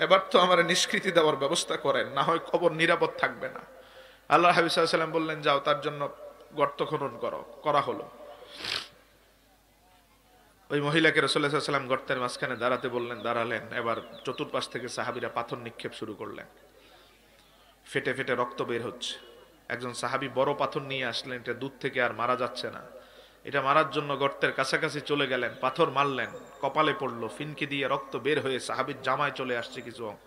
এবার তো আমার নিষ্কৃতি দেওয়ার ব্যবস্থা করেন, না হয় কবর নিরাপদ থাকবে না। আল্লাহ হাবিব সাল্লাল্লাহু আলাইহি ওয়াসাল্লাম বললেন, যাও তার জন্য গর্ত খনন করা হলো। ওই মহিলাকে রাসূলুল্লাহ সাল্লাল্লাহু আলাইহি ওয়াসাল্লাম গর্তের মাঝখানে দাঁড়াতে বললেন, দাঁড়ালেন। এবার চতুর্পাশ থেকে সাহাবীরা পাথর নিক্ষেপ শুরু করলেন, ফেটে ফেটে রক্ত বের হচ্ছে। একজন সাহাবী বড় পাথর নিয়ে আসলেন, এটা দূর থেকে আর মারা যাচ্ছে না, এটা মারার জন্য গর্তের কাছাকাছি চলে গেলেন, পাথর মারলেন, কপালে পড়লো, ফিনকি দিয়ে রক্ত বের হয়ে সাহাবীর জামায় চলে আসছে কিছু অংশ।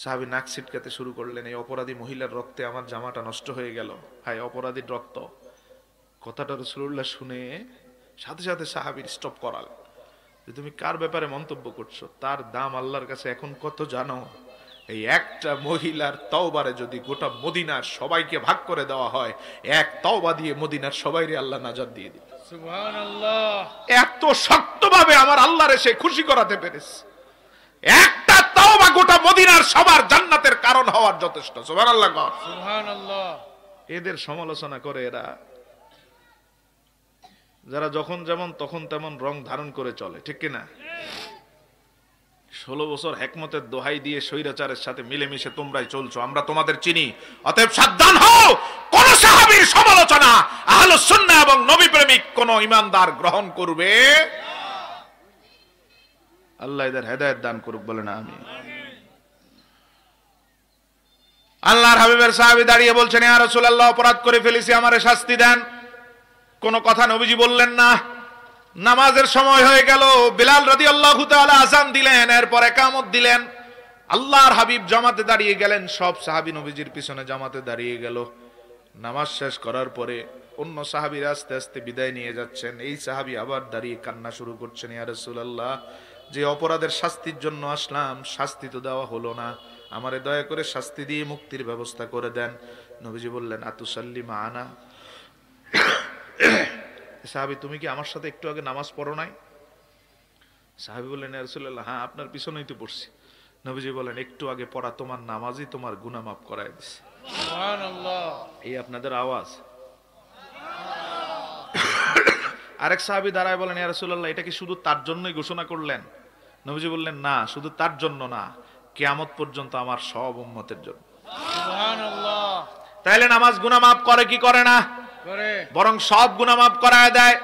সাহাবী নাক ছিটকাতে শুরু করলেন, এই অপরাধী মহিলার রক্তে আমার জামাটা নষ্ট হয়ে গেল, হায় অপরাধীর রক্ত। কথাটা রাসূলুল্লাহ শুনে সাথে সাথে সাহাবীর স্টপ করাল, যে তুমি কার ব্যাপারে মন্তব্য করছো, তার দাম আল্লাহর কাছে এখন কত জানো? এই একটা মহিলার তওবারে যদি গোটা মদিনার সবাইকে ভাগ করে দেওয়া হয়, এক তওবা দিয়ে মদিনার সবাইরে আল্লাহ নাজাত দিয়ে দিবে। সুবহানাল্লাহ। এত শক্তভাবে আমার আল্লাহরে সে খুশি করাতে পেরেছে, একটা তওবা গোটা মদিনার সবার জান্নাতের কারণ হওয়ার যথেষ্ট। সুবহানাল্লাহ, সুবহানাল্লাহ। এদের সমালোচনা করে এরা, যারা যখন যেমন তখন তেমন রং ধারণ করে চলে, ঠিক কিনা? 16 বছর হেকমতের দোহাই দিয়ে স্বৈরাচারের সাথে মিলেমিশে তোমরাই চলছো, আমরা তোমাদের চিনি। অতএব সাবধান হও, কোন সাহাবীর সমালোচনা আহলুস সুন্নাহ এবং নবী প্রেমিক কোন ঈমানদার গ্রহণ করবে। আল্লাহ এদের হেদায়েত দান করুক, বলেন আমিন। আল্লাহর হাবিবের সাহাবী দাঁড়িয়ে বলছেন, ইয়া রাসূলুল্লাহ, অপরাধ করে ফেলেছি, আমারে শাস্তি দেন। কোন কথা নবীজি বললেন না। নামাজের সময় হয়ে গেল, বিলাল রাদিয়াল্লাহু তাআলা আযান দিলেন, এরপর ইকামত দিলেন। আল্লাহর হাবিব জামাতে দাঁড়িয়ে গেলেন, সব সাহাবী নবীজির পিছনে জামাতে দাঁড়িয়ে গেল। নামাজ শেষ করার পরে অন্য সাহাবীরা আস্তে আস্তে বিদায় নিয়ে যাচ্ছেন, এই সাহাবী আবার দাঁড়িয়ে কান্না শুরু করছেন, ইয়া রাসূলুল্লাহ, যে অপরাধের শাস্তির জন্য আসলাম, শাস্তি তো দেওয়া হলো না, আমারে দয়া করে শাস্তি দিয়ে মুক্তির ব্যবস্থা করে দেন। নবীজি বললেন, আতুসাল্লি মা'ানা, সাহাবী তুমি কি আমার সাথে একটু আগে নামাজ পড়ো নাই? সাহাবী বললেন, ইয়া রাসূলুল্লাহ, হ্যাঁ আপনার পিছনেই তো পড়ছি। নবীজি বলেন, একটু আগে পড়া তোমার নামাজই তোমার গুনাহ মাফ করায় দিছে। সুবহানাল্লাহ। এই আপনাদের আওয়াজ। আরেক সাহাবী দাঁড়ায় বলেন, ইয়া রাসূলুল্লাহ, এটা কি শুধু তার জন্যই ঘোষণা করলেন? নবীজি বললেন, না, শুধু তার জন্য না, কিয়ামত পর্যন্ত আমার সব উম্মতের জন্য। সুবহানাল্লাহ। তাইলে নামাজ গুনাহ মাফ করে কি করে না? বরং সব গুনাহ মাফ করায় দেয়।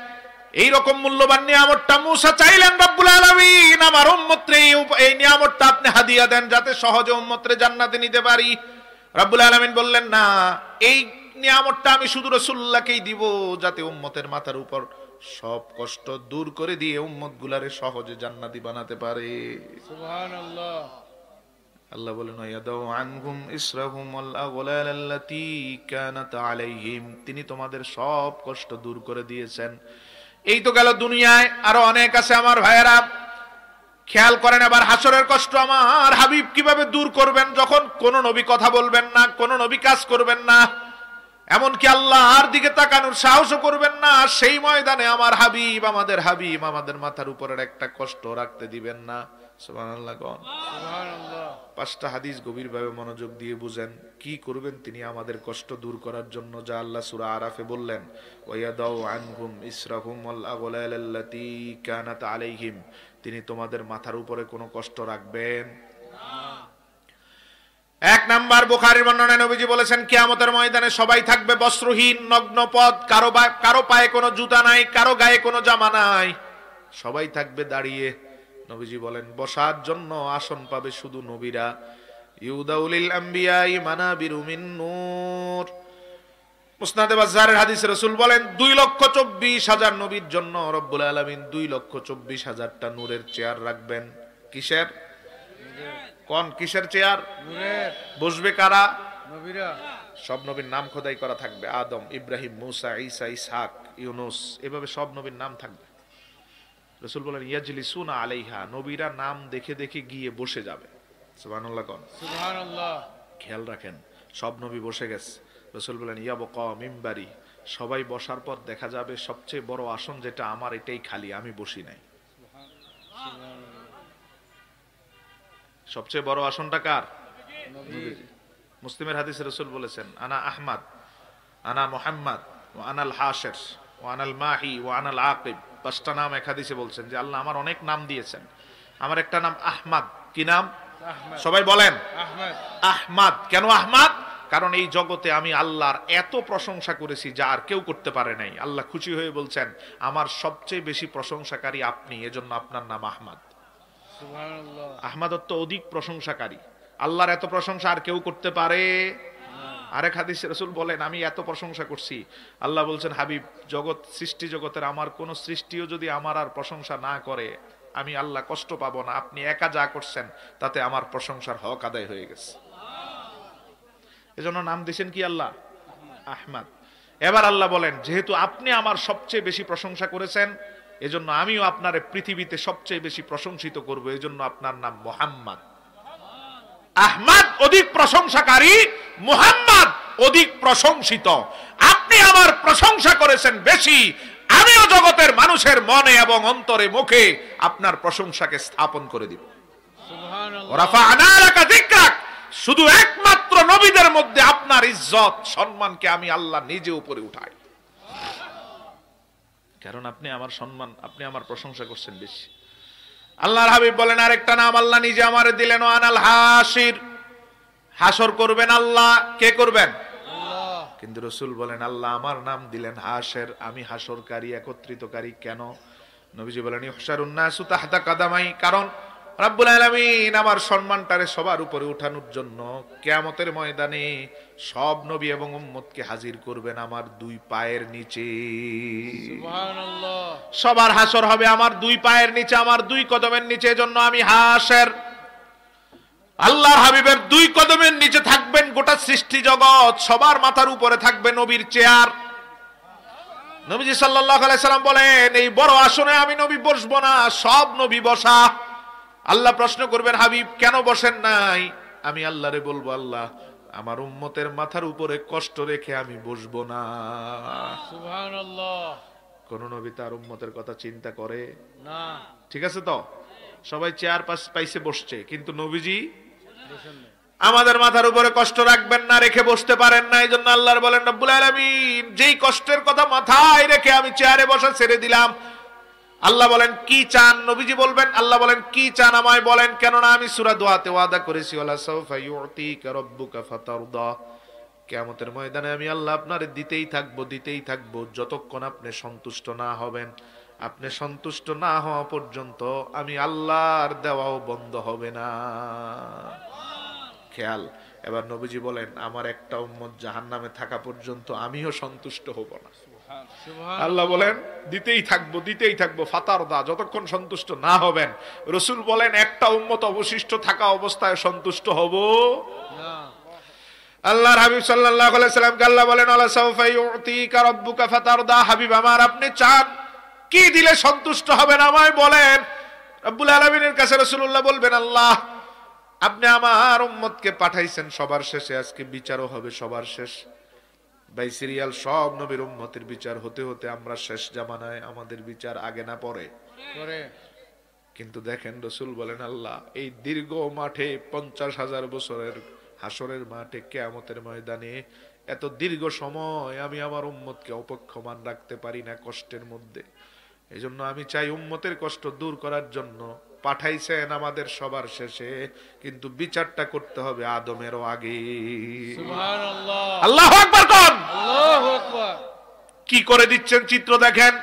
এই রকম মূল্যবান নিয়ামতটা মুসা চাইলেন, রব্বুল আলামিন আমার উম্মতরে এই নিয়ামতটা আপনি হাদিয়া দেন, যাতে সহজে উম্মতরে জান্নাতে নিতে পারি। রব্বুল আলামিন বললেন, না, এই নিয়ামতটা আমি শুধু রাসূলুল্লাহকেই দিব, যাতে উম্মতের মাথার উপর সব কষ্ট দূর করে দিয়ে উম্মত গুলারে সহজে জান্নাতি বানাতে পারে। সুবহানাল্লাহ। আল্লাহ বলেন, ইয়াদাউ আনহুম ইসরাহুম ওয়াল আগলাল আল্লাতী কানাত আলাইহিম, তিনি তোমাদের সব কষ্ট দূর করে দিয়েছেন। এই তো গেল দুনিয়ায়, আরো অনেক আছে আমার ভাইয়েরা, খেয়াল করেন। এবার হাসরের কষ্ট আমার হাবিব কিভাবে দূর করবেন, যখন কোন নবী কথা বলবেন না, কোন নবী কাজ করবেন না, এমনকি আল্লাহর দিকে তাকানোর সাহসও করবেন না, সেই ময়দানে আমার হাবিব আমাদের মাথার উপরের একটা কষ্ট রাখতে দিবেন না। সুবহানাল্লাহ। সুবহানাল্লাহ। 5টা হাদিস গভীরভাবে মনোযোগ দিয়ে বুঝেন, কি করবেন তিনি আমাদের কষ্ট দূর করার জন্য, যা আল্লাহ সূরা আরাফে বললেন, ওয়ায়াদাউ আনহুম ইসরাহুম ওয়াল আগলাল আল্লাতী কানাত আলাইহিম, তিনি তোমাদের মাথার উপরে কোনো কষ্ট রাখবেন না। 1 নাম্বার, বুখারীর বর্ণনায় নবীজি বলেছেন, কিয়ামতের ময়দানে সবাই থাকবে বস্ত্রহীন, নগ্নপদ, কারো পায়ে কোনো জুতা নাই, কারো গায়ে কোনো জামা নাই, সবাই থাকবে দাঁড়িয়ে। নবীজি বলেন, বসার জন্য আসন পাবে শুধু নবীরা। ইউদাউলিল আম্বিয়াই মানাবিরু মিন নূর, মুসনাদে বাজ্জারের হাদিসে রাসূল বলেন, 2,24,000 নবীর জন্য রব্বুল আলামিন 2,24,000টা নূরের চেয়ার রাখবেন। কিসের? কিসের চেয়ার? নূরের। বসবে কারা? নবীরা। সব নবীর নাম খোদাই করা থাকবে, আদম, ইব্রাহিম, মুসা, ঈসা, ইসহাক, ইউনূস, এভাবে সব নবীর নাম থাকবে। রাসূল বলেন, ইয়াজলিসুনা আলাইহা, নবীরা নাম দেখে দেখে গিয়ে বসে যাবে। সুবহানাল্লাহ। সুবহানাল্লাহ। খেয়াল রাখেন, সব নবী বসে গেছে। রাসূল বলেন, ইয়াবকা মিম্বারি, সবাই বসার পর দেখা যাবে সবচেয়ে বড় আসন যেটা আমার, এটাই খালি, আমি বসি নাই। সবচেয়ে বড় আসনটা কার? নবীর। মুসলিমের হাদিসে রাসূল বলেছেন, আনা আহমদ, আনা মুহাম্মদ, ওয়া আনাল হাশির, ওয়া আনাল মাহি, ওয়া আনাল আকিব। 5টা নাম এক হাদিসে বলছেন যে আল্লাহ আমার অনেক নাম দিয়েছেন, আমার একটা নাম আহমদ। কি নাম? সবাই বলেন আহমদ। আহমদ। কেন আহমদ? কারণ এই জগতে আমি আল্লাহর এত প্রশংসা করেছি যা আর কেউ করতে পারে নাই। আল্লাহ খুশি হয়ে বলছেন আমার সবচেয়ে বেশি প্রশংসাকারী আপনি, এজন্য আপনার নাম আহমদ। সুবহানাল্লাহ। আহমদ অর্থ অধিক প্রশংসাকারী। আল্লাহর এত প্রশংসা আর কেউ করতে পারে? আরেক হাদিসে রাসূল বলেন আমি এত প্রশংসা করছি, আল্লাহ বলছেন হাবিব জগৎ সৃষ্টি জগতের আমার কোন সৃষ্টিও যদি আমার আর প্রশংসা না করে আমি আল্লাহ কষ্ট পাবো না। আপনি একা যা করছেন তাতে আমার প্রশংসার হক আদায় হয়ে গেছে। এজন্য নাম দিয়েছেন কি আল্লাহ? আহমদ। এবার আল্লাহ বলেন যেহেতু আপনি আমার সবচেয়ে বেশি প্রশংসা করেছেন এজন্য আমিও আপনার পৃথিবীতে সবচেয়ে বেশি প্রশংসিত করব, এজন্য আপনার নাম মুহাম্মদ। আহমদ অধিক প্রশংসাকারী, মুহাম্মদ অধিক প্রশংসিত। আপনি আমার প্রশংসা করেছেন বেশি, আমিও জগতের মানুষের মনে এবং অন্তরে মুখে আপনার প্রশংসাকে স্থাপন করে দিব। সুবহানাল্লাহ। রাফা'না লাকা যিকরাক, শুধু একমাত্র নবীদের মধ্যে আপনার ইজ্জত সম্মানকে আমি আল্লাহ নিজে উপরে উঠাই, কারণ আপনি আমার সম্মান, আপনি আমার প্রশংসা করছেন বেশি। আল্লাহর হাবিব বলেন আরেকটা নাম আল্লাহ নিজে আমারে দিলেন, আনাল হাসির, হাসর করবেন আল্লাহ। কে করবেন? আল্লাহ। কিন্তু রাসূল বলেন আল্লাহ আমার নাম দিলেন হাসের, আমি হাসরকারী, একত্রিতকারী। কেন? নবীজি বলেন ইহশারুন নাসু তাহতা কাদামাই, কারণ রব্বুল আলামিন আমার সম্মানটারে সবার উপরে উঠানোর জন্য কিয়ামতের ময়দানে সব নবী এবং উম্মতকে হাজির করবেন আমার দুই পায়ের নিচে। সুবহানাল্লাহ। সবার হাসর হবে আমার দুই পায়ের নিচে, আমার দুই কদমের নিচে। এজন্য আমি হাসের। আল্লাহর হাবিবের দুই কদমের নিচে থাকবেন গোটা সৃষ্টি জগৎ, সবার মাথার উপরে থাকবে নবীর চেয়ার। নবীজি সাল্লাল্লাহু আলাইহি সাল্লাম বলেন এই বড় আসনে আমি নবী বসবো না, সব নবী বসা। আল্লাহ প্রশ্ন করবেন হাবিব কেন বসেন নাই? আমি আল্লাহরে বলবো আল্লাহ আমার উম্মতের মাথার উপরে কষ্ট রেখে আমি বসবো না। সুবহানাল্লাহ। কোন নবী তার উম্মতের কথা চিন্তা করে না। ঠিক আছে তো, সবাই চেয়ার পাইছে বসছে, কিন্তু নবীজি বসেন না। আমাদের মাথার উপরে কষ্ট রাখবেন না, রেখে বসতে পারেন না। এই জন্য আল্লাহর বলেন রব্বুল আলামিন যেই কষ্টের কথা মাথায় রেখে আমি চেয়ারে বসা ছেড়ে দিলাম। আল্লাহ বলেন কি চান? নবীজি বলবেন আল্লাহ বলেন কি চান আমায় বলেন, কেননা আমি সূরা দোয়াতে ওয়াদা করেছি ওয়ালা সাউফা ইউতিকা রাব্বুকা ফাতারদা, কিয়ামতের ময়দানে আমি আল্লাহ আপনারে দিতেই থাকবো যতক্ষণ আপনি সন্তুষ্ট না হবেন। আপনি সন্তুষ্ট না হওয়া পর্যন্ত আমি আল্লাহর দেওয়াও বন্ধ হবে না। খেয়াল। এবার নবীজি বলেন আমার একটা উম্মত জাহান্নামে থাকা পর্যন্ত আমিও সন্তুষ্ট হব না। সুবহানাল্লাহ। আল্লাহ বলেন দিতেই থাকবো ফাতারদা, যতক্ষণ সন্তুষ্ট না হবেন। রাসূল বলেন একটা উম্মত অবশিষ্ট থাকা অবস্থায় সন্তুষ্ট হব না। আল্লাহর হাবিব সাল্লাল্লাহু আলাইহি সাল্লামকে আল্লাহ বলেন আলা সাউফা ইউতিকা রাব্বুকা ফাতারদা, হাবিব আমার আপনি চান কি দিলে সন্তুষ্ট হবেন আমায় বলেন। রব্বুল আলামিনের কাছে রাসূলুল্লাহ বলবেন আল্লাহ আপনি আমার উম্মতকে পাঠাইছেন সবার শেষে, আজকে বিচারও হবে সবার শেষ। বাই সিরিয়াল সব নবীর উম্মতের বিচার হতে হতে আমরা শেষ জামানায়, আমাদের বিচার আগে না পরে। কিন্তু দেখেন রাসূল বলেন আল্লাহ এই দীর্ঘ মাঠে 50,000 বছরের হাসরের মাঠে কিয়ামতের ময়দানে এত দীর্ঘ সময় আমি আমার উম্মতকে অপেক্ষমান রাখতে পারি না কষ্টের মধ্যে। এজন্য আমি চাই উম্মতের কষ্ট দূর করার জন্য পাঠাইছেন আমাদের সবার শেষে, কিন্তু বিচারটা করতে হবে আদমেরও আগে। সুবহানাল্লাহ। আল্লাহু আকবার কোন? আল্লাহু আকবার। কি করে দিচ্ছেন চিত্র দেখেন।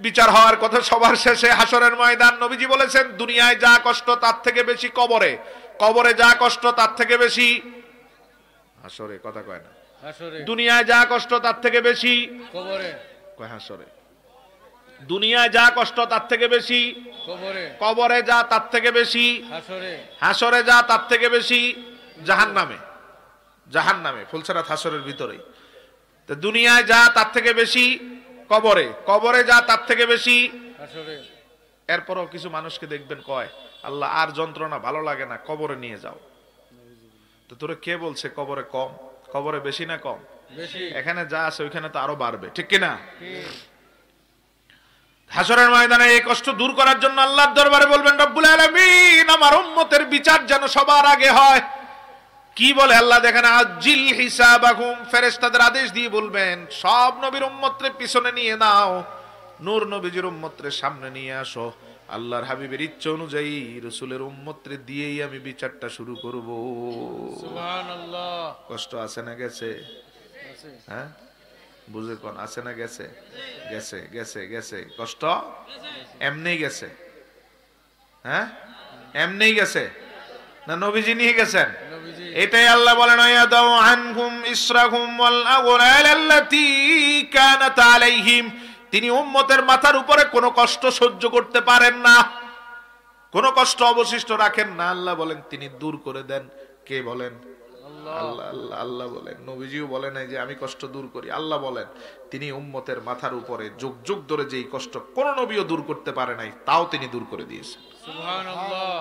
বিচার হওয়ার কথা সবার শেষে হাসরের ময়দান। নবীজি বলেছেন দুনিয়ায় যা কষ্ট তার থেকে বেশি কবরে, কবরে যা কষ্ট তার থেকে বেশি হাসরে। কথা কয় না? হাসরে। দুনিয়ায় যা কষ্ট তার থেকে বেশি কবরে। কয় হাসরে। দুনিয়ায় যা কষ্ট তার থেকে বেশি কবরে। কবরে যা তার থেকে বেশি হাসরে। হাসরে যা তার থেকে বেশি জাহান্নামে। জাহান্নামে ফুলসরাত হাসরের ভিতরে। তো দুনিয়ায় যা তার থেকে বেশি কবরে, কবরে যা তার থেকে বেশি হাসরে। এরপরও কিছু মানুষকে দেখবেন কয় আল্লাহ আর যন্ত্রণা ভালো লাগে না, কবরে নিয়ে যাও। তো তোরে কে বলছে কবরে কম? কবরে বেশি না কম? বেশি। এখানে যা আছে ওইখানে তো আরো বাড়বে, ঠিক কিনা? ঠিক। হাসরের ময়দানে এই কষ্ট দূর করার জন্য আল্লাহর দরবারে বলবেন রব্বুল আলামিন আমার উম্মতের বিচার যেন সবার আগে হয়। কি বলে আল্লাহ দেখেন আজিল হিসাবাহুম, ফেরেশতাদের আদেশ দিয়ে বলবেন সব নবীর উম্মতরে পিছনে নিয়ে নাও, নূর নবীজির উম্মতরে সামনে নিয়ে আসো। আল্লাহর হাবিবের ইচ্ছা অনুযায়ী রসুলের উম্মতরে দিয়েই আমি বিচারটা শুরু করব। সুবহানাল্লাহ। কষ্ট আছে না গেছে? আছে। হ্যাঁ, বুঝে কোন আছে না গেছে? গেছে গেছে গেছে, কষ্ট এমনি গেছে। হ্যাঁ, এমনি গেছে না নবীজি নিয়ে গেছেন? নবীজি। এটাই আল্লাহ বলেন, ইয়াদাউ আনহুম ইসরাহুম ওয়াল আগলাল আল্লাতী কানাত আলাইহিম। তিনি উম্মতের মাথার উপরে কোনো কষ্ট সহ্য করতে পারেন না, কোনো কষ্ট অবশিষ্ট রাখেন না। আল্লাহ বলেন তিনি দূর করে দেন। কে বলেন? আল্লাহ। আল্লাহ আল্লাহ আল্লাহ বলেন। নবীজিও বলেন নাই যে আমি কষ্ট দূর করি, আল্লাহ বলেন তিনি উম্মতের মাথার উপরে যুগ যুগ ধরে যেই কষ্ট কোন নবীও দূর করতে পারে নাই, তাও তিনি দূর করে দিয়েছেন। সুবহানাল্লাহ।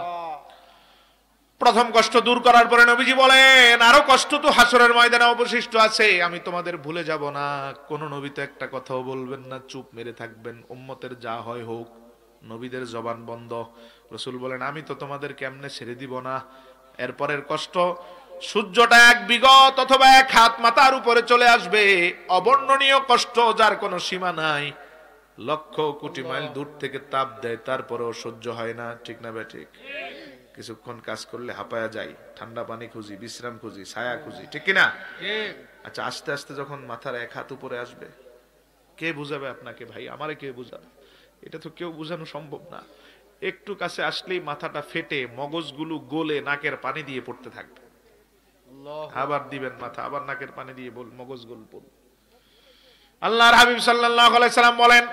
প্রথম কষ্ট দূর করার পরে নবীজি বলেন আরো কষ্ট তো হাসরের ময়দানে অবশিষ্ট আছে, আমি তোমাদের ভুলে যাব না। কোন নবী তো একটা কথাও বলবেন না, চুপ মেরে থাকবেন, উম্মতের যা হয় হোক। নবীদের জবান বন্ধ। রাসূল বলেন আমি তো তোমাদের কেমনে ছেড়ে দিব না। এরপরের কষ্ট, সূর্যটা এক বিগত অথবা এক হাত মাথার উপরে চলে আসবে, অবর্ণনীয় কষ্ট যার কোনো সীমা নাই। লক্ষ কোটি মাইল দূর থেকে তাপ দেয়, তারপরেও সহ্য হয় না। ঠিক না বে ঠিক? কিছুক্ষণ কাজ করলে হাঁপায়া যাই, ঠান্ডা পানি খুঁজি, বিশ্রাম খুঁজি, ছায়া খুঁজি, ঠিক কিনা? ঠিক। আচ্ছা, আস্তে আস্তে যখন মাথার এক হাত উপরে আসবে, কে বুঝাবে আপনাকে? ভাই আমারে কে বুঝাবে? এটা তো কেউ বুঝানো সম্ভব না। একটু কাছে আসলেই মাথাটা ফেটে মগজগুলো গলে নাকের পানি দিয়ে পড়তে থাকবে। আল্লাহ। আবার দিবেন মাথা, আবার নাকের পানি দিয়ে মগজগুলো পড়বে। আল্লাহর হাবিব সাল্লাল্লাহু আলাইহি সাল্লাম বলেন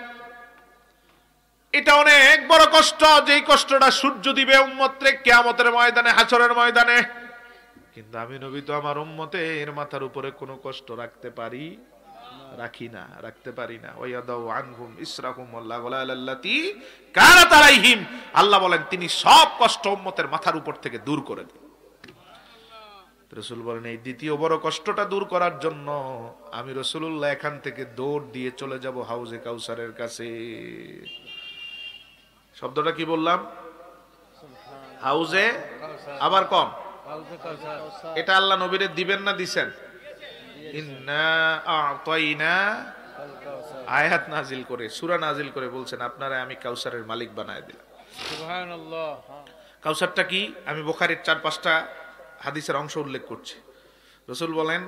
এটা অনেক বড় কষ্ট, যেই কষ্টটা সূর্য দিবে উম্মতরে কিয়ামতের ময়দানে, হাসরের ময়দানে। কিন্তু আমি নবী তো আমার উম্মতের মাথার উপরে কোনো কষ্ট রাখতে পারি? রাখি না, রাখতে পারি না। ওয়ায়াদাউ আনহুম ইসরাহুম ওয়াল আগলাল আল্লাতী কানাত আলাইহিম। আল্লাহ বলেন তিনি সব কষ্ট উম্মতের মাথার উপর থেকে দূর করে দেন। রাসূল বলেন এই দ্বিতীয় বড় কষ্টটা দূর করার জন্য আমি রাসূলুল্লাহ এখান থেকে দৌড় দিয়ে চলে যাব হাউজে কাউসারের কাছে। শব্দটা কি বললাম? হাউজে, আবার কম। হাউজে কাউসার। এটা আল্লাহ নবীরে দিবেন না দিছেন? ইন্না আ'তাইনা কাল কাউসার। আয়াত নাজিল করে, সূরা নাজিল করে বলছেন আপনারা আমি কাউসারের মালিক বানায় দিলাম। সুবহানাল্লাহ। কাউসারটা কি? আমি বুখারীর 4-5টা হাদিসের অংশ উল্লেখ করছি। রাসূল বলেন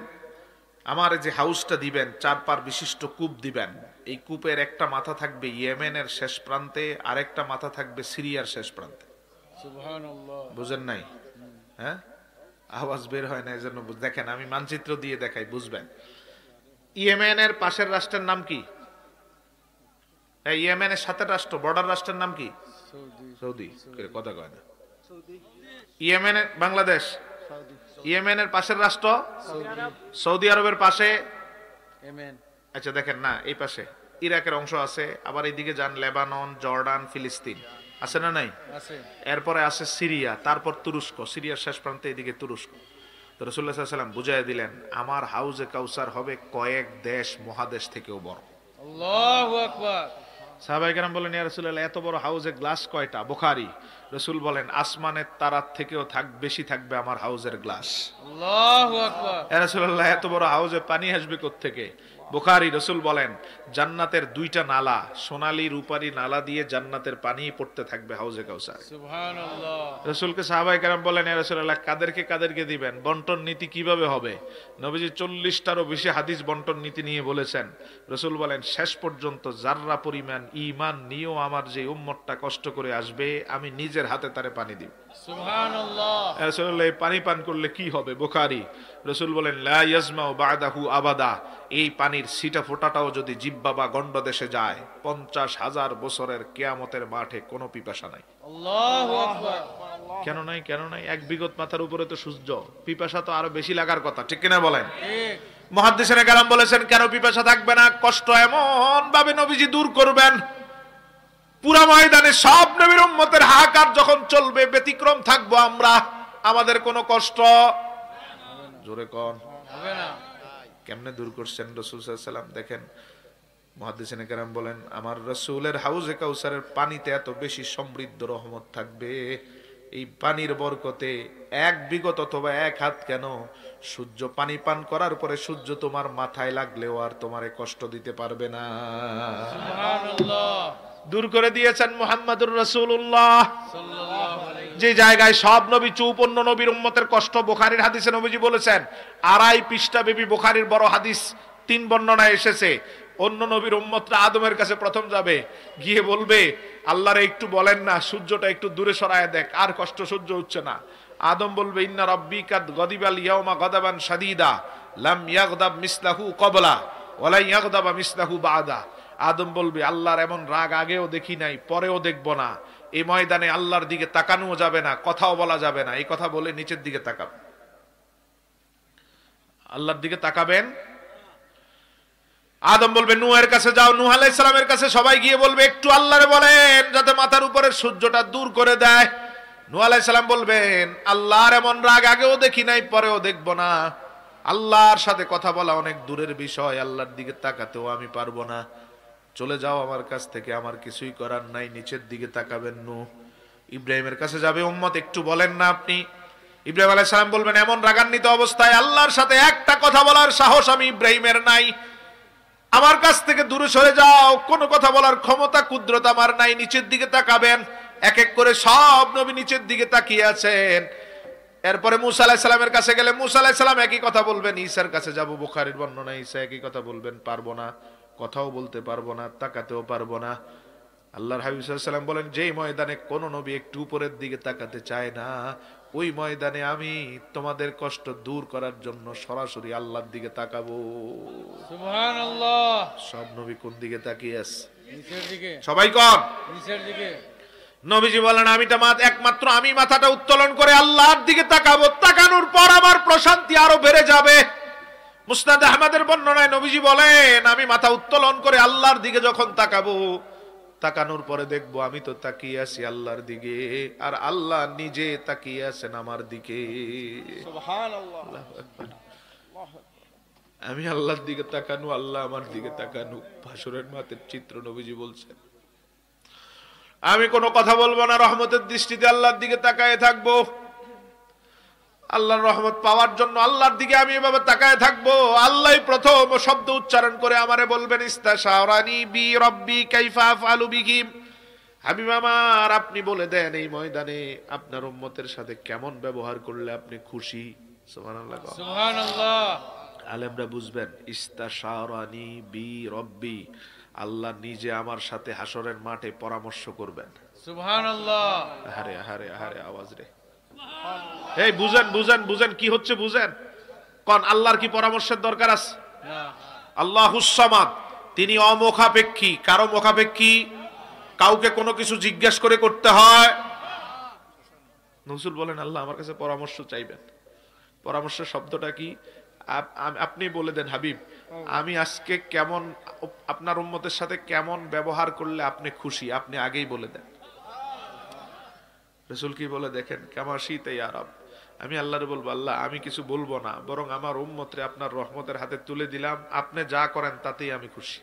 আমার যে হাউসটা দিবেন, 4 পার বিশিষ্ট কূপ দিবেন। এই কূপের একটা মাথা থাকবে ইয়েমেনের শেষ প্রান্তে, আরেকটা মাথা থাকবে সিরিয়ার শেষ প্রান্তে। সুবহানাল্লাহ। বুঝেন নাই? হ্যাঁ, আওয়াজ বের হয় না, এজন্য দেখেন আমি মানচিত্র দিয়ে দেখাই, বুঝবেন। ইয়েমেনের পাশের রাষ্ট্রের নাম কি? এই ইয়েমেনের সাথে রাষ্ট্র, বর্ডার রাষ্ট্রের নাম কি? সৌদি। সৌদি। কথা কয় না। ইয়েমেনের, বাংলাদেশ। ইয়েমেনের পাশের রাষ্ট্র সৌদি আরবের পাশে। আমেন। আচ্ছা দেখেন না, এই পাশে ইরাকের অংশ আছে, আবার এইদিকে যান লেবানন, জর্ডান, ফিলিস্তিন আছে না নাই? আছে। এরপরে আছে সিরিয়া, তারপর তুরস্ক, সিরিয়ার শেষ প্রান্তে এদিকে তুরস্ক। তো রাসূলুল্লাহ সাল্লাল্লাহু আলাইহি ওয়াসাল্লাম বুঝাইয়া দিলেন আমার হাউজে কাউসার হবে কয়েক দেশ মহাদেশ থেকেও বড়। আল্লাহু আকবার। সাহাবায়ে কেরাম বলেন ইয়া রাসূলুল্লাহ এত বড় হাউজে গ্লাস কয়টা? বুখারী। রাসূল বলেন আসমানের তারার থেকেও বেশি থাকবে আমার হাউজের গ্লাস। আল্লাহু আকবার। ইয়া রাসূলুল্লাহ এত বড় হাউজে পানি আসবে কোত্থেকে? বুখারী। রাসূল বলেন জান্নাতের 2টা নালা, সোনালী রূপালী নালা দিয়ে জান্নাতের পানি পড়তে থাকবে হাউজে কাউসার। সুবহানাল্লাহ। রাসূলকে সাহাবায়ে কেরাম বলেন ইয়া রাসূলুল্লাহ কাদেরকে কাদেরকে দিবেন? বন্টন নীতি কিভাবে হবে? নবীজি 40টারও বেশি হাদিস বন্টন নীতি নিয়ে বলেছেন। রাসূল বলেন শেষ পর্যন্ত যাররা পরিমাণ ঈমান নিয়েও আমার যে উম্মতটা কষ্ট করে আসবে আমি নিজের হাতে তারে পানি দিব। সুবহানাল্লাহ। রাসূলুল্লাহ এই পানি পান করলে কি হবে? বুখারী। রাসূল বলেন লা ইয়াজমাউ বা'দাহু আবাদা। এই পানির ছিটা ফোঁটাটাও যদি জিহ্বা বা গন্ড দেশে যায় 50,000 বছরের কিয়ামতের মাঠে কোনো পিপাসা নাই। আল্লাহু আকবার। কেন নাই? কেন নাই? এক বিগত মাথার উপরে তো সূর্য, পিপাসা তো আরো বেশি লাগার কথা, ঠিক কিনা বলেন? ঠিক। মুহাদ্দিসিনে কেরাম বলেছেন কেন পিপাসা থাকবে না? কষ্ট এমন ভাবে নবীজি দূর করবেন, পুরা ময়দানে সব নবীর উম্মতের হাহাকার যখন চলবে ব্যতিক্রম থাকবো আমরা, আমাদের কোনো কষ্ট জোরে কোন হবে না। কেমনে দূর করছেন রাসূল সাল্লাল্লাহু আলাইহি ওয়াসাল্লাম? দেখেন মুহাদ্দিসিনে কেরাম বলেন আমার রাসূলের হাউজে কাউসারের পানিতে এত বেশি সমৃদ্ধ রহমত থাকবে, এই পানির বরকতে এক বিগত অথবা এক হাত কেন, সূর্য পানি পান করার পরে সূর্য তোমার মাথায় লাগলেও আর তোমারে কষ্ট দিতে পারবে না। সুবহানাল্লাহ। দূর করে দিয়েছেন মুহাম্মাদুর রাসূলুল্লাহ। সাল্লাল্লাহু আলাইহি যে জায়গায় সব নবী চুপ, অন্য নবীর উম্মতের কষ্ট। বুখারীর হাদিসে নবীজি বলেছেন, 2.5 পৃষ্ঠা ব্যাপী বুখারীর বড় হাদিস, 3 বর্ণনায় এসেছে, অন্য নবীর উম্মতরা আদমের কাছে প্রথম যাবে, গিয়ে বলবে আল্লাহরে একটু বলেন না সূর্যটা একটু দূরে সরায় দেখ, আর কষ্ট সহ্য হচ্ছে না। আদম বলবে ইন্না রাব্বিকা গাদিবাল ইয়াউমা গাদাবান শাদীদা লাম ইয়াগদাব মিসলাহু ক্বাবলা ওয়ালা ইয়াগদাব মিসলাহু বাদা। আদম বলবে আল্লাহর এমন রাগ আগেও দেখি নাই, পরেও দেখব না। এই ময়দানে আল্লাহর দিকে তাকানোও যাবে না, কথাও বলা যাবে না। এই কথা বলে নিচের দিকে তাকাবেন, আল্লাহর দিকে তাকাবেন। আদম বলবে নূহের কাছে যাও, নূহ আলাইহিস সালামের কাছে সবাই গিয়ে বলবে একটু আল্লাহরে বলেন যাতে মাথার উপরের সূর্যটা দূর করে দেয়। নূহ আলাইহিস সালাম বলবেন আল্লাহর এমন রাগ আগেও দেখি নাই, পরেও দেখব না। আল্লাহর সাথে কথা বলা অনেক দূরের বিষয়, আল্লাহর দিকে তাকাতেও আমি পারবো না। চলে যাও আমার কাছ থেকে, আমার কিছুই করার নাই। নিচের দিকে তাকাবেন নূহ। ইব্রাহিমের কাছে যাবে উম্মত একটু বলেন না আপনি। ইব্রাহিম আলাইহিস সালাম বলবেন এমন রাগান্বিত অবস্থায় আল্লাহর সাথে একটা কথা বলার সাহস আমি ইব্রাহিমের নাই, আমার কাছ থেকে দূরে সরে যাও, কোনো কথা বলার ক্ষমতা কুদরত আমার নাই। নিচের দিকে তাকাবেন। এক এক করে সব নবী নিচের দিকে তাকিয়ে আছেন। এরপরে মূসা আলাইহিস সালামের কাছে গেলে মূসা আলাইহিস সালাম একই কথা বলবেন। ঈসার কাছে যাব, বুখারীর বর্ণনা, ঈসা একই কথা বলবেন, পারবো না, কথাও বলতে পারবো না, তাকাতেও পারবো না। আল্লাহর হাবিব সাল্লাল্লাহু আলাইহি ওয়াসাল্লাম বলেন যেই ময়দানে কোন নবী একটু উপরের দিকে তাকাতে চায় না, ওই ময়দানে আমি তোমাদের কষ্ট দূর করার জন্য সরাসরি আল্লাহর দিকে তাকাবো। সুবহানাল্লাহ। সব নবী কোন দিকে তাকিয়ে আছে? নিচের দিকে। সবাই কোন নিচের দিকে? নবীজি বলেন একমাত্র আমি মাথাটা উত্তোলন করে আল্লাহর দিকে তাকাবো, তাকানোর পর আমার প্রশান্তি আরো বেড়ে যাবে। মুসনাদ আহমদের বর্ণনায় নবীজি বলেন আমি মাথা উত্তোলন করে আল্লাহর দিকে যখন তাকাবো, তাকানোর পরে দেখবো আমি তো তাকিয়ে আছি আল্লাহর দিকে, আর আল্লাহ নিজে তাকিয়ে আছেন আমার দিকে। সুবহানাল্লাহ। আমি আল্লাহর দিকে তাকানো, আল্লাহ আমার দিকে তাকানো, ভাসুরের মাতের চিত্র নবীজি বলছেন। আমি কোনো কথা বলবো না, রহমতের দৃষ্টিতে আল্লাহর দিকে তাকায় থাকবো। আল্লাহর রহমত পাওয়ার জন্য আল্লাহর দিকে আমি এভাবে তাকায় থাকবো। আল্লাহই প্রথম শব্দ উচ্চারণ করে আমারে বলবেন ইস্তাশারানি বি রব্বি কাইফা আফআলু বিহিম। হাবিব আমার আপনি বলে দেন এই ময়দানে আপনার উম্মতের সাথে কেমন ব্যবহার করলে আপনি খুশি। সুবহানাল্লাহ। সুবহানাল্লাহ। আলেমরা বুঝবেন ইস্তাশারানি বি রব্বি, আল্লাহ নিজে আমার সাথে হাসরের মাঠে পরামর্শ করবেন। সুবহানাল্লাহ। আহারে আহারে আহারে আওয়াজ রে। এই বুঝেন বুঝেন বুঝেন কি হচ্ছে বুঝেন। কোন আল্লাহর কি পরামর্শের দরকার আছে? না। আল্লাহুস সামাদ, তিনি অমুখাপেক্ষী। কারো মুখাপেক্ষী? কাউকে কোনো কিছু জিজ্ঞেস করে করতে হয়? নজরুল বলেন আল্লাহ আমার কাছে পরামর্শ চাইবেন। পরামর্শের শব্দটা কি? আপনি বলে দেন হাবিব আমি আজকে কেমন আপনার উম্মতের সাথে কেমন ব্যবহার করলে আপনি খুশি, আপনি আগেই বলে দেন। রাসূল কি বলে দেখেন কামা শীতে ইয়া রব, আমি আল্লাহরে বলবো আল্লাহ আমি কিছু বলবো না, বরং আমার উম্মতরে আপনার রহমতের হাতে তুলে দিলাম, আপনি যা করেন তাতেই আমি খুশি।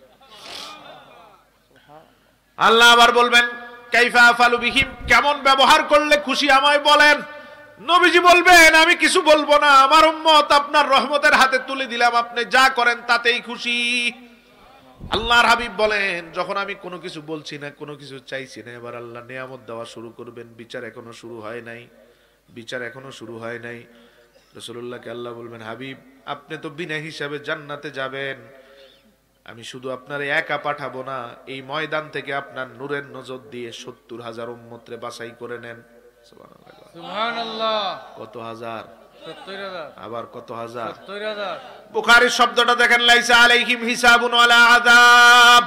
আল্লাহ আবার বলবেন কাইফা আফআলু বিহিম, কেমন ব্যবহার করলে খুশি আমায় বলেন। নবীজি বলবেন আমি কিছু বলবো না, আমার উম্মত আপনার রহমতের হাতে তুলে দিলাম, আপনি যা করেন তাতেই খুশি। আল্লাহর হাবিব বলেন যখন আমি কোনো কিছু বলছি না, কোনো কিছু চাইছি না, এবার আল্লাহ নিয়ামত দেওয়া শুরু করবেন। বিচার এখনো শুরু হয় নাই, বিচার এখনো শুরু হয় নাই। রাসূলুল্লাহকে আল্লাহ বলবেন হাবিব আপনি তো বিনা হিসাবে জান্নাতে যাবেন, আমি শুধু আপনার একা পাঠাবো না, এই ময়দান থেকে আপনার নূরের নজর দিয়ে ৭০,০০০ উম্মতরে বাছাই করে নেন। সুবহানাল্লাহ। কত হাজার? ৭০,০০০। আবার কত হাজার? ৭০,০০০। বুখারীর শব্দটা দেখেন লাইসা আলাইহিম হিসাবুন ওয়ালা আযাব,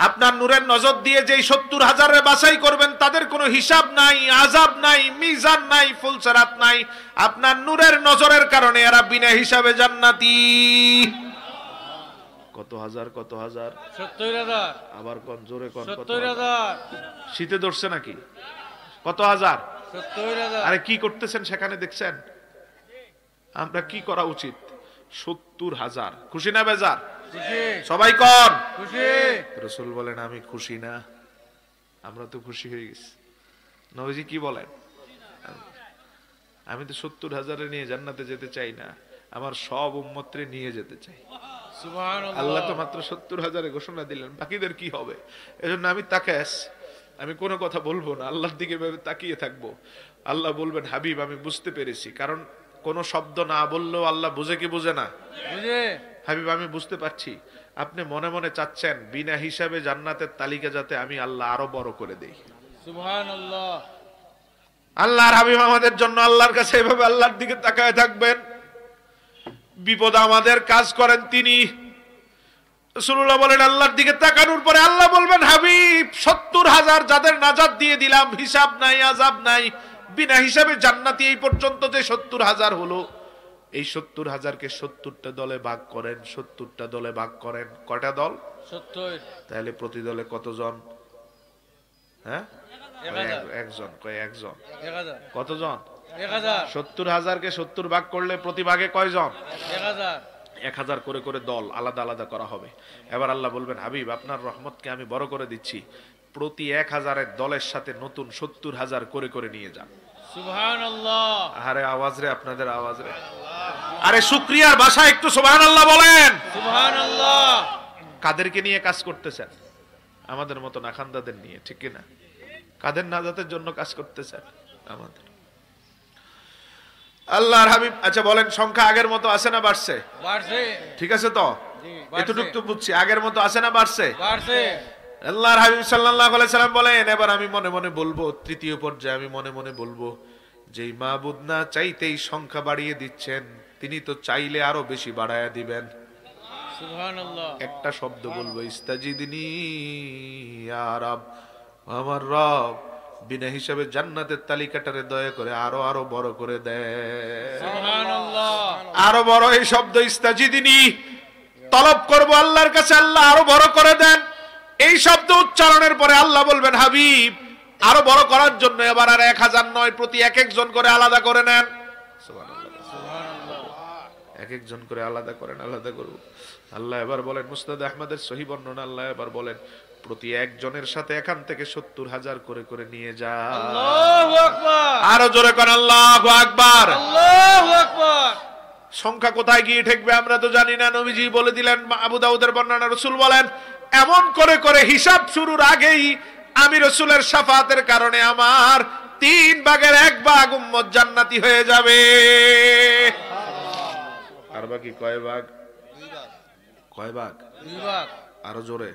আপনার নূরের নজর দিয়ে যেই ৭০,০০০ বাছাই করবেন তাদের কোনো হিসাব নাই, আযাব নাই, মিজান নাই, ফুলসিরাত নাই। আপনার নূরের নজরের কারণে এরা বিনা হিসাবে জান্নাতি। কত হাজার? কত হাজার? ৭০,০০০। আবার কোন জোরে কোন? ৭০,০০০। শীতে ধরছে নাকি? কত হাজার? ৭০,০০০। আরে কি করতেছেন সেখানে দেখছেন? আমরা কি করা উচিত? ৭০,০০০। খুশি না বেজার? খুশি। সবাই কোন খুশি? রাসূল বলেন আমি খুশি না। আমরা তো খুশি হয়ে গেছি। নবীজি কি বলেন? আমি তো ৭০,০০০ নিয়ে জান্নাতে যেতে চাই না, আমার সব উম্মতরে নিয়ে যেতে চাই। সুবহানাল্লাহ। আল্লাহ তো মাত্র 70,000 ঘোষণা দিলেন, বাকিদের কি হবে? এজন্য আমি তাকাস, আমি কোনো কথা বলবো না, আল্লাহর দিকে ভেবে তাকিয়ে থাকবো। আল্লাহ বলবেন হাবিব আমি বুঝতে পেরেছি, কারণ কোন শব্দ না বললেও আল্লাহ বুঝে কি বুঝে না? বুঝে। হাবিব আমি বুঝতে পারছি আপনি মনে মনে চাচ্ছেন বিনা হিসাবে জান্নাতের তালিকা যাতে আমি আল্লাহ আরো বড় করে দেই। সুবহানাল্লাহ। আল্লাহর হাবিব আমাদের জন্য আল্লাহর কাছে এভাবে আল্লাহর দিকে তাকায় থাকবেন। বিপদ আমাদের কাজ করেন তিনি। রাসূলুল্লাহ বলেন আল্লাহর দিকে তাকানোর পরে আল্লাহ বলবেন হাবিব 70,000 যাদের নাজাত দিয়ে দিলাম, হিসাব নাই আযাব নাই, বিনা হিসাবে জান্নাতি এই পর্যন্ত যে 70,000 হলো, এই 70,000 কে 70টা দলে ভাগ করেন, 70টা দলে ভাগ করেন। কয়টা দল? 70। তাহলে প্রতি দলে কতজন? হ্যাঁ 1000। একজন। কয় একজন? 1000। কতজন? 1000। 70,000 কে 70 ভাগ করলে প্রতি ভাগে কয়জন? 1000। 1000 করে করে দল আলাদা আলাদা করা হবে। এবার আল্লাহ বলবেন হাবিব আপনার রহমতকে আমি বড় করে দিচ্ছি, প্রতি 1000-এর দলের সাথে নতুন 70,000 করে করে নিয়ে যান। সুবহানাল্লাহ। আরে আওয়াজ রে, আপনাদের আওয়াজ রে। আরে শুকরিয়ার ভাষায় একটু সুবহানাল্লাহ বলেন। সুবহানাল্লাহ। কাদেরকে নিয়ে কাজ করতেছেন? আমাদের মতো নাখান্দাদের নিয়ে, ঠিক কি না? কাদের নাজাতের জন্য কাজ করতেছেন? আমাদের। আল্লাহর হাবিব আচ্ছা বলেন সংখ্যা আগের মতো আছে না বাড়ছে? বাড়ছে। ঠিক আছে তো? জি, এতটুকু তো বুঝছি, আগের মতো আছে না বাড়ছে? বাড়ছে। আল্লাহর হাবিব সাল্লাল্লাহু আলাইহি সাল্লাম বলেন এবার আমি মনে মনে বলবো, তৃতীয় পর্যায়ে আমি মনে মনে বলবো, যেই মাবুদ না চাইতেই সংখ্যা বাড়িয়ে দিচ্ছেন, তিনি তো চাইলে আরো বেশি বাড়ায়া দিবেন। সুবহানাল্লাহ। একটা শব্দ বলবো, ইস্তাজিদনি ইয়া রাব, আমার রব বিনা হিসাবে জান্নাতের তালিকাটারে দয়া করে আরো আরো বড় করে দেয়। সুবহানাল্লাহ। আরো বড়, এই শব্দ ইস্তাজিদনি, তলব করব আল্লাহর কাছে আল্লাহ আরো বড় করে দেন। এই শব্দ উচ্চারণের পরে আল্লাহ বলবেন হাবিব আরো বড় করার জন্য এবার আর 1000 নয়, প্রতি এক একজন করে আলাদা করে নেন। এক একজন করে আলাদা করেন, আলাদা করব। আল্লাহ এবার বলেন, মুসনাদ আহমদের সহিহ বর্ণনা, আল্লাহ এবার বলেন প্রতি একজনের সাথে এখান থেকে 70,000 করে করে নিয়ে যা। আল্লাহু আকবার। আরো জোরে করেন আল্লাহু আকবার। আল্লাহু আকবার। সংখ্যা কোথায় গিয়ে ঠেকবে আমরা তো জানি না, নবীজি বলে দিলেন। আবু দাউদের বর্ণনা, রাসূল বলেন এমন করে করে হিসাব শুরুর আগেই আমি রাসূলের শাফাতের কারণে আমার 3 ভাগের 1 ভাগ উম্মত জান্নাতি হয়ে যাবে। আর বাকি কয় ভাগ? কয় ভাগ? 2 ভাগ। আরো জোরে,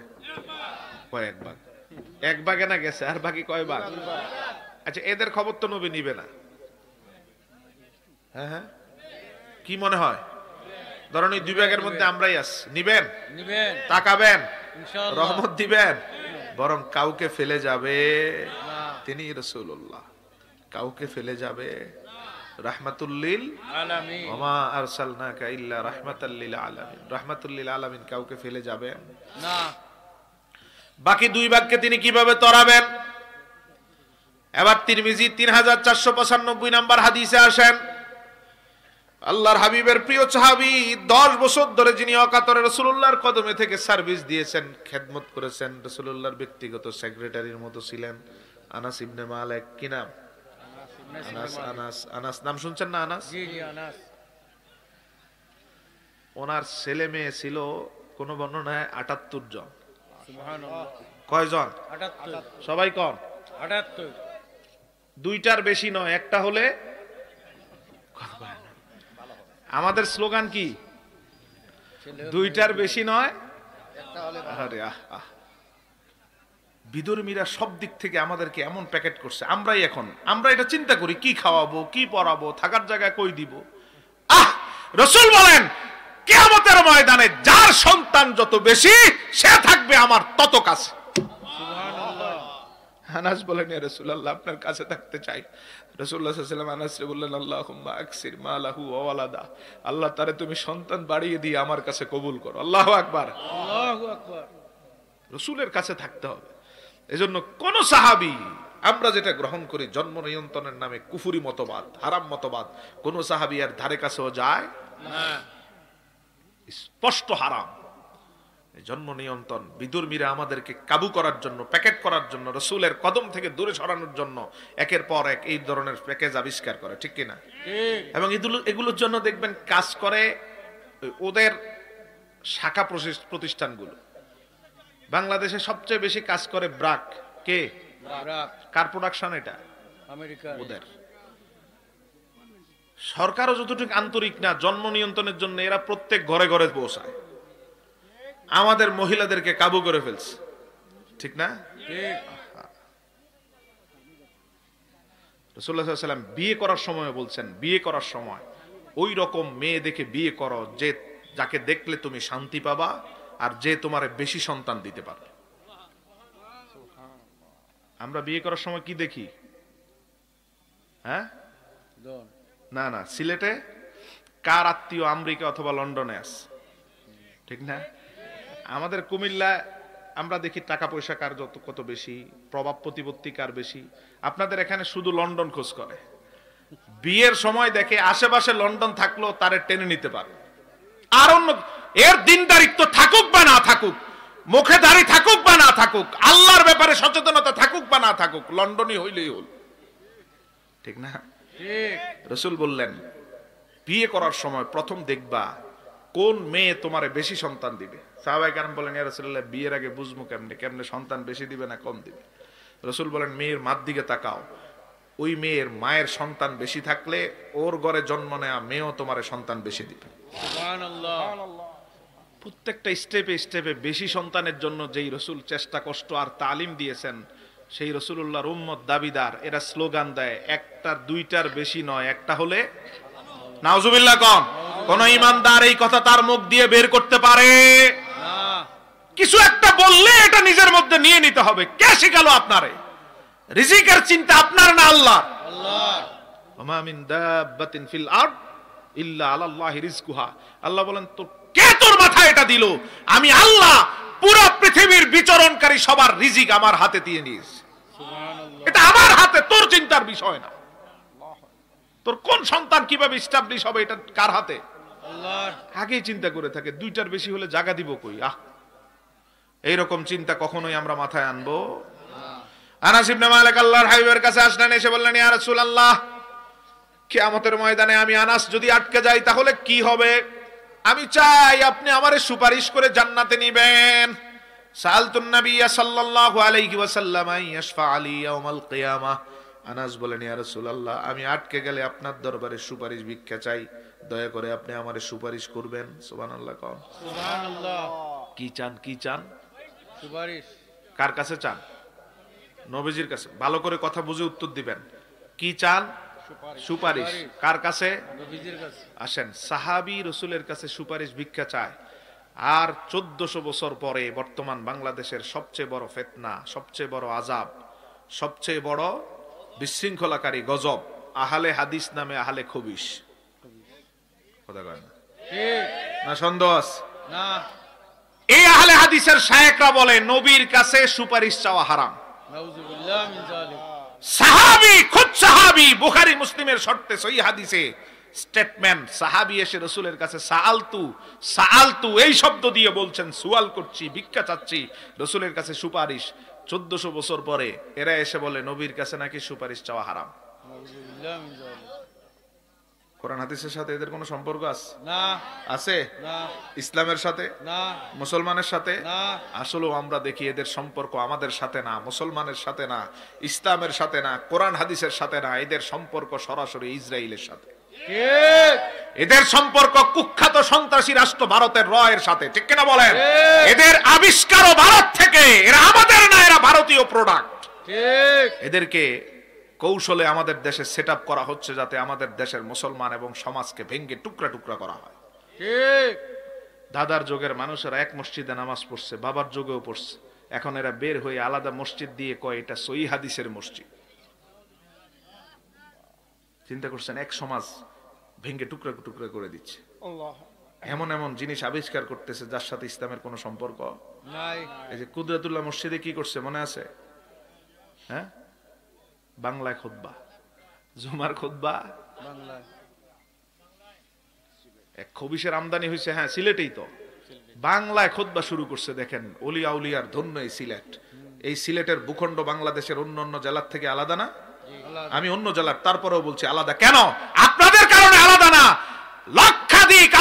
কয়েক ভাগ? 1 ভাগে না গেছে, আর বাকি কয় ভাগ? আচ্ছা এদের খবর তো নবী নিবে না। হ্যাঁ হ্যাঁ, কি মনে হয়? ধরুন এই 2 ভাগের মধ্যে আমরাই আছি, নিবেন? নিবেন তাকাবেন, ইনশাআল্লাহ। রহমত দিবেন? বরং কাউকে ফেলে যাবে না। তিনি রাসূলুল্লাহ, কাউকে ফেলে যাবে রাহমাতুল লিল আলামিন। ওমা আরসালনাকা ইল্লা রাহমাতাল লিল আলামিন, রাহমাতুল লিল আলামিন, কাউকে ফেলে যাবেন না। বাকি 2 ভাগকে তিনি কিভাবে তরাবেন? এবার তিরমিজি 3495 নাম্বার হাদিসে আসেন, আল্লাহর হাবিবের প্রিয় সাহাবী 10 বছর ধরে যিনি অকাতরে রাসূলুল্লাহর কদমে থেকে সার্ভিস দিয়েছেন, খেদমত করেছেন, রাসূলুল্লাহর ব্যক্তিগত সেক্রেটারির মতো ছিলেন, আনাস ইবনে মালিক। কি নাম? আনাস। আনাস, আনাস নাম শুনছেন না? আনাস। জি জি আনাস। ওনার ছেলে মেয়ে ছিল কোন বর্ণনায় 78 জন। সুবহানাল্লাহ। কয়জন? 78। সবাই কম? 78। 2টার বেশি নয়, একটা হলে। আমাদের স্লোগান কি? 2টার বেশি নয়, আরে আহ আহ। বিদুর্মীরা সব দিক থেকে আমাদেরকে এমন প্যাকেট করছে, আমরা এটা চিন্তা করি কি খাওয়াবো, কি পরাবো, থাকার জায়গায় কই দিব। রাসূল বলেন কিয়ামতের ময়দানে যার সন্তান যত বেশি সে থাকবে আমার তত কাছে। সুবহানাল্লাহ। আনাস বলেন ইয়া রাসূলুল্লাহ আপনার কাছে থাকতে চাই। রাসূলুল্লাহ সাল্লাল্লাহু আলাইহি ওয়াসাল্লাম আনাসকে বললেন আল্লাহুম্মা আকসির মালাহু ওয়া ওয়ালাদা, আল্লাহ তারে তুমি সন্তান বাড়িয়ে দিয়ে আমার কাছে কবুল করো। আল্লাহু আকবার। আল্লাহু আকবার। রাসূলের কাছে থাকতে হবে। এজন্য কোন সাহাবী, আমরা যেটা গ্রহণ করি জন্ম নিয়ন্ত্রণের নামে কুফরি মতবাদ, হারাম মতবাদ, কোন সাহাবী আর ধারে কাছেও যায় না। স্পষ্ট হারাম। জন্ম নিয়ন্ত্রণ বিদুর্মীরা আমাদেরকে কাবু করার জন্য, প্যাকেট করার জন্য, রাসূলের কদম থেকে দূরে সরানোর জন্য একের পর এক এই ধরনের প্যাকেজ আবিষ্কার করে, ঠিক কিনা? ঠিক। এবং এগুলোর জন্য দেখবেন কাজ করে ওদের শাখা প্রতিষ্ঠানগুলো। বাংলাদেশে সবচেয়ে বেশি কাজ করে ব্রাক। কে? রাত কার প্রোডাকশন এটা? আমেরিকা ওদের। সরকারও যতটুকু আন্তরিক না জন্ম নিয়ন্ত্রণের জন্য, এরা প্রত্যেক ঘরে ঘরে পৌঁছায়, আমাদের মহিলাদেরকে কাবু করে ফেলছে, ঠিক না? ঠিক রাসূলুল্লাহ সাল্লাল্লাহু আলাইহি ওয়াসাল্লাম বিয়ে করার সময় বলছেন, বিয়ে করার সময় ওই রকম মেয়ে দেখে বিয়ে করো যে যাকে দেখলে তুমি শান্তি পাবা আর যে তোমার বেশি সন্তান দিতে পারবে। আমরা বিয়ে করার সময় কি দেখি? হ্যাঁ, দন না না, সিলেটে কার আত্মীয় আমেরিকা অথবা লন্ডনে আছে, ঠিক না? আমাদের কুমিল্লা আমরা দেখি টাকা পয়সা কার যত কত বেশি, প্রভাব প্রতিপত্তি কার বেশি। আপনাদের এখানে শুধু লন্ডন খোঁজ করে, বিয়ের সময় দেখে আশেপাশে লন্ডন থাকলেও তারে টেনে নিতে পারে। আর অন্য এর দিনদারিত্ব থাকুক বা না থাকুক, মুখে দাড়ি থাকুক বা না থাকুক, আল্লাহর ব্যাপারে সচেতনতা থাকুক বা না থাকুক, লন্ডনই হইলেই হল, ঠিক না? ঠিক রাসূল বললেন বিয়ে করার সময় প্রথম দেখবা কোন মেয়ে তোমারে বেশি সন্তান দিবে। সাহাবায়ে কেরাম বলেন, ইয়া রাসূলুল্লাহ, বিয়ের আগে বুঝবো কেমনে, কেমনে সন্তান বেশি দিবে না কম দিবে? রাসূল বলেন, মেয়ের মার দিকে তাকাও, ওই মেয়ের মায়ের সন্তান বেশি থাকলে ওর ঘরে জন্ম নেওয়া মেয়েও তোমারে সন্তান বেশি দিবে। সুবহানাল্লাহ প্রত্যেকটা স্টেপে স্টেপে বেশি সন্তানের জন্য যেই রাসূল চেষ্টা কষ্ট আর তালিম দিয়েছেন, সেই রাসূলুল্লাহর উম্মত দাবিদার, এরা স্লোগান দেয় একটার দুইটার বেশি নয়, একটা হলে নাউজুবিল্লাহ কম। কোন ইমানদার এই কথা তার মুখ দিয়ে বের করতে পারে না কিছু একটা বললে এটা নিজের মধ্যে নিয়ে নিতে হবে। কে শিখালো আপনারে? রিজিকের চিন্তা আপনার না আল্লাহ? আল্লাহ ওমা মিন দাব্বাতিন ফিল আরদ ইল্লা আলাল্লাহি রিজকুহা। আল্লাহ বলেন, তো কে তোর মাথায় এটা দিল? আমি আল্লাহ পুরো পৃথিবীর বিচরণকারী সবার রিজিক আমার হাতে দিয়ে নিয়েছি, সুবহানাল্লাহ এটা আমার হাতে, তোর চিন্তার বিষয় না। তোর কোন সন্তান কিভাবে এস্টাবলিশ হবে এটা কার হাতে? আল্লাহর আগেই চিন্তা করে থাকে, দুইটার বেশি হলে জায়গা দিব কই? এইরকম চিন্তা কখনোই আমরা মাথায় আনবো। আনাস ইবনে মালিক আল্লাহর হাবিবের কাছে আসলেন, এসে বললেন, ইয়া রাসূলুল্লাহ, কিয়ামতের ময়দানে আমি আনাস যদি আটকে যাই তাহলে কি হবে? আমি চাই আপনি আমারে সুপারিশ করে জান্নাতে নিবেন। সাআলতুন নবী সাল্লাল্লাহু আলাইহি ওয়াসাল্লাম ইয়াশফা আলী ইয়াউমাল কিয়ামাহ। আনাস বলেন, ইয়া রাসূলুল্লাহ, আমি আটকে গেলে আপনার দরবারে সুপারিশ ভিক্ষা চাই, দয়া করে আপনি আমারে সুপারিশ করবেন। সুবহানাল্লাহ কোন। সুবহানাল্লাহ কি চান, কি চান? সুপারিশ কার কাছে চান? নবীজির কাছে। ভালো করে কথা বুঝে উত্তর দিবেন। কি চান? সুপারিশ। কার কাছে? নবীজির কাছে আসেন, সাহাবী রাসূলের কাছে সুপারিশ ভিক্ষা চায়। আর 1400 বছর পরে বর্তমান বাংলাদেশের সবচেয়ে বড় ফিতনা, সবচেয়ে বড় আযাব, সবচেয়ে বড় বিশৃঙ্খলাকারী গজব, আহলে হাদিস নামে আহলে খবিশ। কথা কয় না? ঠিক না সন্দেহ আছে? না এই আহলে হাদিসের শায়েখরা বলে নবীর কাছে সুপারিশ চাওয়া হারাম। নাউযুবিল্লাহ মিন যালিক সাহাবী, খুদ সাহাবী, বুখারী মুসলিমের শর্তে সহিহ হাদিসে স্টেটমেন্ট, সাহাবী এসে রাসূলের কাছে সাআলতু সাআলতু এই শব্দ দিয়ে বলছেন, সুয়াল করছি, ভিক্ষা চাচ্ছি রাসূলের কাছে সুপারিশ। 1400 বছর পরে এরা এসে বলে নবীর কাছে নাকি সুপারিশ চাওয়া হারাম। নাউযুবিল্লাহ মিন যালিক কোরআন হাদিসের সাথে এদের কোনো সম্পর্ক আছে? না আছে? না ইসলামের সাথে, না মুসলমানের সাথে? না আসলেও আমরা দেখি এদের সম্পর্ক আমাদের সাথে না, মুসলমানের সাথে না, ইসলামের সাথে না, কোরআন হাদিসের সাথে না, এদের সম্পর্ক সরাসরি ইসরায়েলের সাথে। ঠিক এদের সম্পর্ক কুখ্যাত সন্ত্রাসী রাষ্ট্র ভারতের রয়ের সাথে, ঠিক কিনা বলেন? এদের আবিষ্কারও ভারত থেকে, এরা আমাদের না, এরা ভারতীয় প্রোডাক্ট। ঠিক এদেরকে কৌশলে আমাদের দেশে সেট আপ করা হচ্ছে যাতে আমাদের দেশের মুসলমান এবং সমাজকে ভেঙ্গে টুকরা টুকরা করা হয়। ঠিক দাদার যুগের মানুষেরা এক মসজিদে নামাজ পড়ছে, বাবার যুগেও পড়ছে, এখন এরা বের হয়ে আলাদা মসজিদ দিয়ে কয় এটা সহিহ হাদিসের মসজিদ। চিন্তা করছেন, এক সমাজ ভেঙ্গে টুকরা টুকরা করে দিচ্ছে। এমন এমন জিনিস আবিষ্কার করতেছে যার সাথে ইসলামের কোনো সম্পর্ক নাই এই যে কুদরতুল্লাহ মসজিদে কি করছে মনে আছে? হ্যাঁ, বাংলায় খুতবা, জুমার খুতবা বাংলায় এক খবিশের আমদানি হয়েছে। হ্যাঁ, সিলেটেই তো বাংলায় খুতবা শুরু করছে। দেখেন, ওলিয়া উলিয়ার ধন্য এই সিলেট, এই সিলেটের ভূখণ্ড বাংলাদেশের অন্য অন্য জেলার থেকে আলাদা না? আমি অন্য জেলার, তারপরেও বলছি আলাদা। কেন? আপনাদের কারণে আলাদা না, লক্ষাধিক